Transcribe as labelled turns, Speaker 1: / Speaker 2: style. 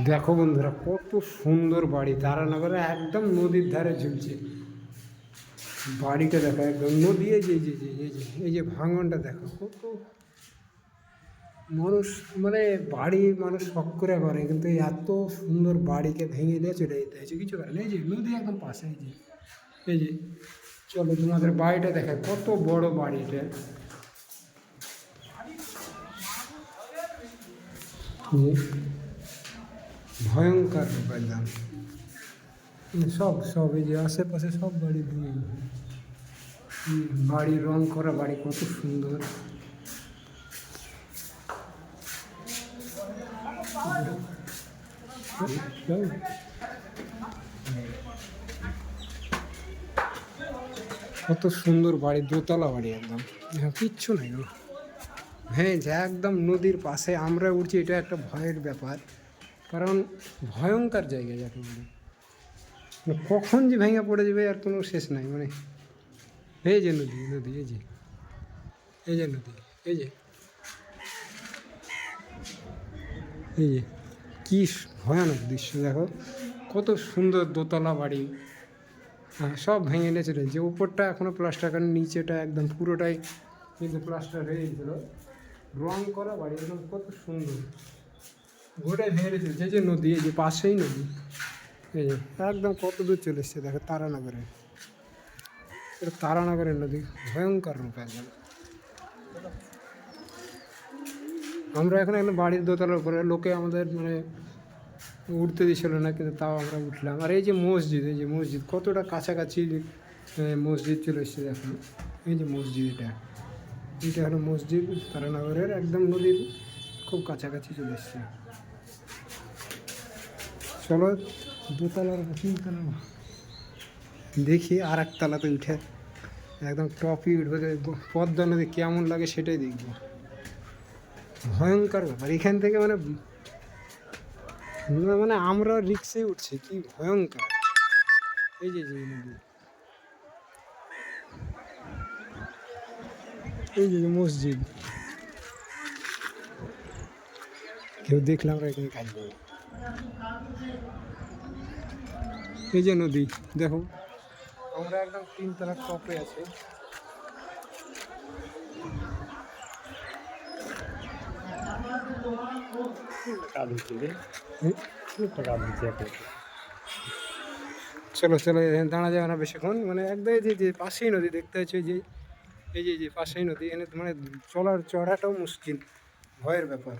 Speaker 1: দেখো বন্ধুরা, কত সুন্দর বাড়ি, তারানগরে একদম নদীর ধারে ঝুলছে। বাড়িটা দেখো, একদম নদী, এই যে ভাঙনটা দেখো, কত মানুষ, মানে বাড়ি মানুষ শখ করে করে, কিন্তু এত সুন্দর বাড়িকে ভেঙে দিয়ে চলে যেতে হয়েছে, কিছু করে না। এই যে নদী একদম পাশে, এই যে চলো তোমাদের বাড়িটা দেখায়, কত বড় বাড়িটা। ভয়ঙ্কর একদম। সব এই যে আশেপাশে সব বাড়ি ভেঙে, বাড়ি রং করা বাড়ি, কত সুন্দর। কত সুন্দর বাড়ি, দোতলা বাড়ি একদম, কিচ্ছু নাই গো। হ্যাঁ, যে একদম নদীর পাশে আমরা উঠছি, এটা একটা ভয়ের ব্যাপার, কারণ ভয়ঙ্কর জায়গা যাকে বলে, মানে কখন যে ভেঙে পড়ে যাবে আর কোনো শেষ নাই। মানে এই যে নদী, এই যে নদী, এই যে এই যে কী ভয়ানক দৃশ্য দেখো, কত সুন্দর দোতলা বাড়ি। হ্যাঁ, সব ভেঙে নিয়ে চলে, যে উপরটা এখনও প্লাস্টার, কারণ নিচেটা একদম পুরোটাই কিন্তু প্লাস্টার হয়ে গেছিল, রং করা বাড়ি একদম, কত সুন্দর। গোটাই ভেঙে চলেছে, যে নদী, এই যে পাশেই নদী, এই যে একদম কত দূর চলে এসছে দেখো, তারানগরে। এটা তারানগরের নদী, ভয়ঙ্কর রূপ একদম। আমরা এখন একদম বাড়ির দোতলার উপরে, লোকে আমাদের মানে উঠতে দিচ্ছিল না, কিন্তু তাও আমরা উঠলাম। আর এই যে মসজিদ, এই যে মসজিদ, কতটা কাছাকাছি মসজিদ চলে এসছে দেখুন। এই যে মসজিদ, এটা হলো মসজিদ তারানগরের, একদম নদীর খুব কাছাকাছি চলে এসছে। চলো দোতলার, তিনতলা দেখি, আর এক তলাতে উঠে একদম টপই উঠবে, পদ্মা নদী কেমন লাগে সেটাই দেখবো। ভয়ঙ্কর ব্যাপার এখান থেকে, মানে মানে আমরা রিক্সে উঠছি, কি ভয়ঙ্কর। এই যে নদী, এই যে মসজিদ, কেউ দেখলাম আমরা এখানে কাজ করবো। এই যে নদী দেখো, আমরা একদম তিনতলার টপে আছি। চলো চলো, দাঁড়া যাবে না বেশিক্ষণ, মানে একদম যে পাশেই নদী দেখতে হচ্ছে, যে এই যে পাশেই নদী, এখানে মানে চড়াটাও মুশকিল, ভয়ের ব্যাপার।